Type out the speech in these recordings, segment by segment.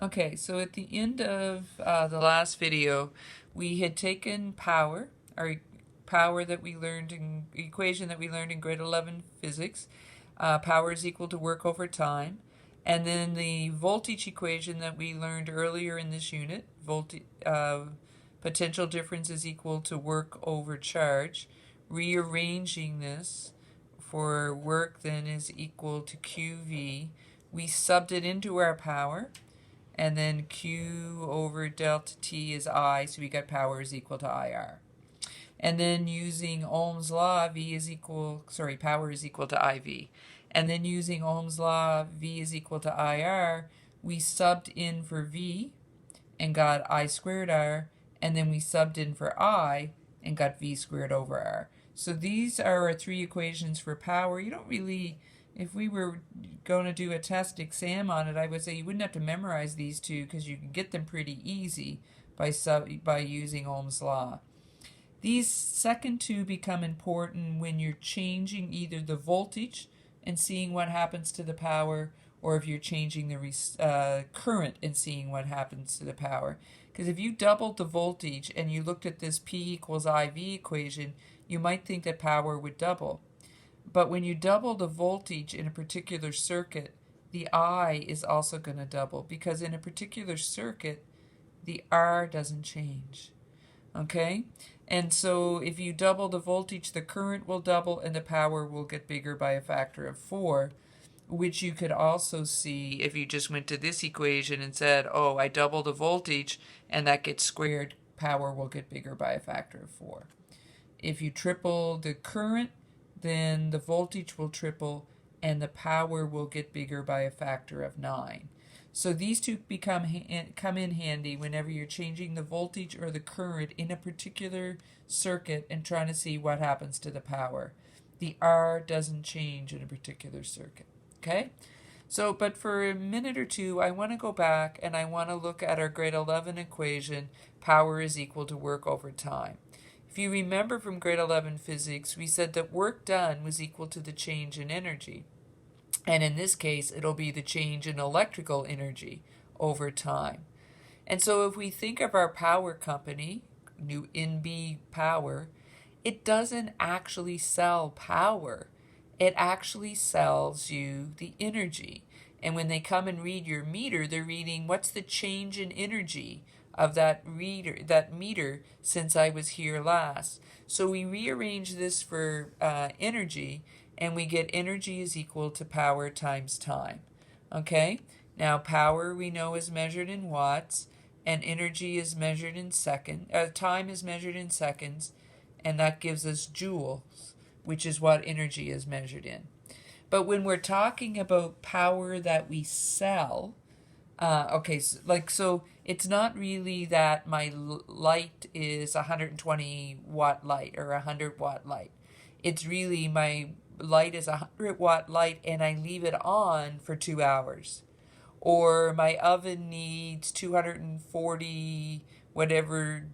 Okay, so at the end of the last video, we had taken power, our power that we learned in equation that we learned in grade 11 physics. Power is equal to work over time. And then the voltage equation that we learned earlier in this unit, potential difference is equal to work over charge. Rearranging this for work then is equal to QV. We subbed it into our power. And then Q over delta T is I, so we got power is equal to IR. And then using Ohm's law, power is equal to IV. And then using Ohm's law, V is equal to IR, we subbed in for V and got I squared R, and then we subbed in for I and got V squared over R. So these are our three equations for power. You don't really, if we were going to do a test exam on it, I would say you wouldn't have to memorize these two because you can get them pretty easy by using Ohm's law. These second two become important when you're changing either the voltage and seeing what happens to the power, or if you're changing the current and seeing what happens to the power. Because if you doubled the voltage and you looked at this P equals IV equation, you might think that power would double. But when you double the voltage in a particular circuit, the I is also going to double, because in a particular circuit, the R doesn't change. Okay? And so if you double the voltage, the current will double and the power will get bigger by a factor of 4, which you could also see if you just went to this equation and said, oh, I double the voltage and that gets squared, power will get bigger by a factor of 4. If you triple the current, then the voltage will triple and the power will get bigger by a factor of 9. So these two come in handy whenever you're changing the voltage or the current in a particular circuit and trying to see what happens to the power. The R doesn't change in a particular circuit. Okay? So, but for a minute or two, I want to go back and I want to look at our grade 11 equation, power is equal to work over time. If you remember from grade 11 physics, we said that work done was equal to the change in energy. And in this case, it'll be the change in electrical energy over time. And so if we think of our power company, New NB Power, it doesn't actually sell power. It actually sells you the energy. And when they come and read your meter, they're reading what's the change in energy of that meter since I was here last. So we rearrange this for energy, and we get energy is equal to power times time. Okay? Now power we know is measured in watts, and energy is measured in time is measured in seconds, and that gives us joules, which is what energy is measured in. But when we're talking about power that we sell, so it's not really that my light is 120 watt light or 100 watt light. It's really my light is 100 watt light and I leave it on for 2 hours. Or my oven needs 240 whatever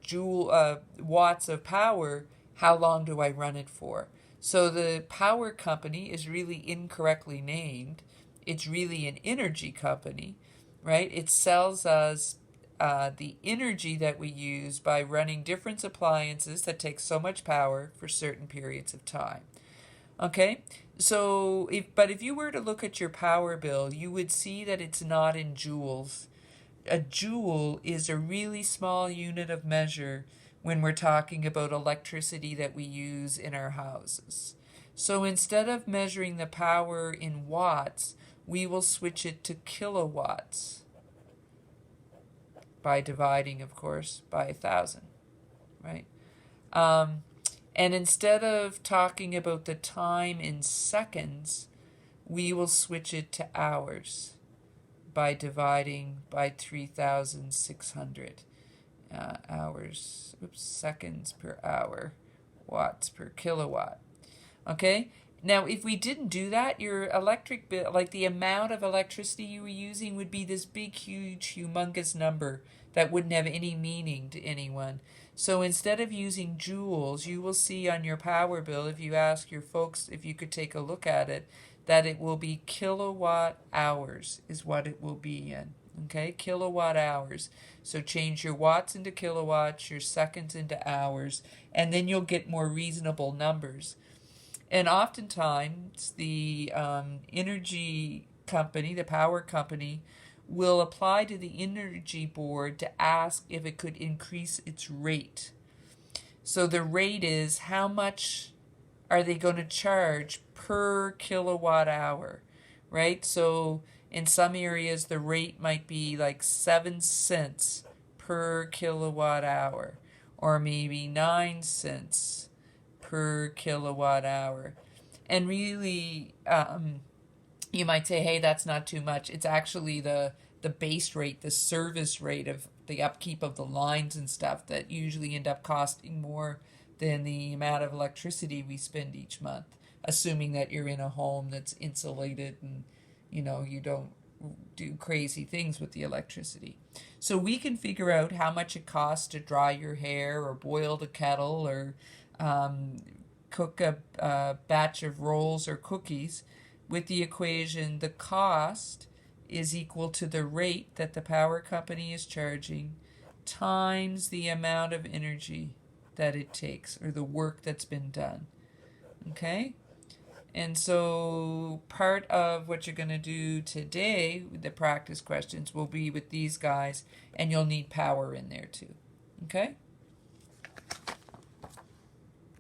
watts of power. How long do I run it for? So the power company is really incorrectly named. It's really an energy company, right? It sells us the energy that we use by running different appliances that take so much power for certain periods of time. Okay, so if you were to look at your power bill, you would see that it's not in joules. A joule is a really small unit of measure when we're talking about electricity that we use in our houses. So instead of measuring the power in watts, we will switch it to kilowatts by dividing, of course, by 1,000, right? And instead of talking about the time in seconds, we will switch it to hours by dividing by 3,600 seconds per hour, watts per kilowatt. Okay? Now, if we didn't do that, your electric bill, like the amount of electricity you were using, would be this big, huge, humongous number that wouldn't have any meaning to anyone. So instead of using joules, you will see on your power bill, if you ask your folks if you could take a look at it, that it will be kilowatt hours is what it will be in. Okay, kilowatt hours. So change your watts into kilowatts, your seconds into hours, and then you'll get more reasonable numbers. And oftentimes, the energy company, the power company, will apply to the energy board to ask if it could increase its rate. So the rate is how much are they going to charge per kilowatt hour, right? So in some areas, the rate might be like 7 cents per kilowatt hour, or maybe 9 cents per kilowatt hour. And really, you might say, hey, that's not too much. It's actually the base rate, the service rate of the upkeep of the lines and stuff that usually end up costing more than the amount of electricity we spend each month, assuming that you're in a home that's insulated and you don't do crazy things with the electricity. So we can figure out how much it costs to dry your hair or boil the kettle or cook a batch of rolls or cookies with the equation the cost is equal to the rate that the power company is charging times the amount of energy that it takes or the work that's been done. Okay? And so part of what you're going to do today, the practice questions, will be with these guys, and you'll need power in there too. Okay?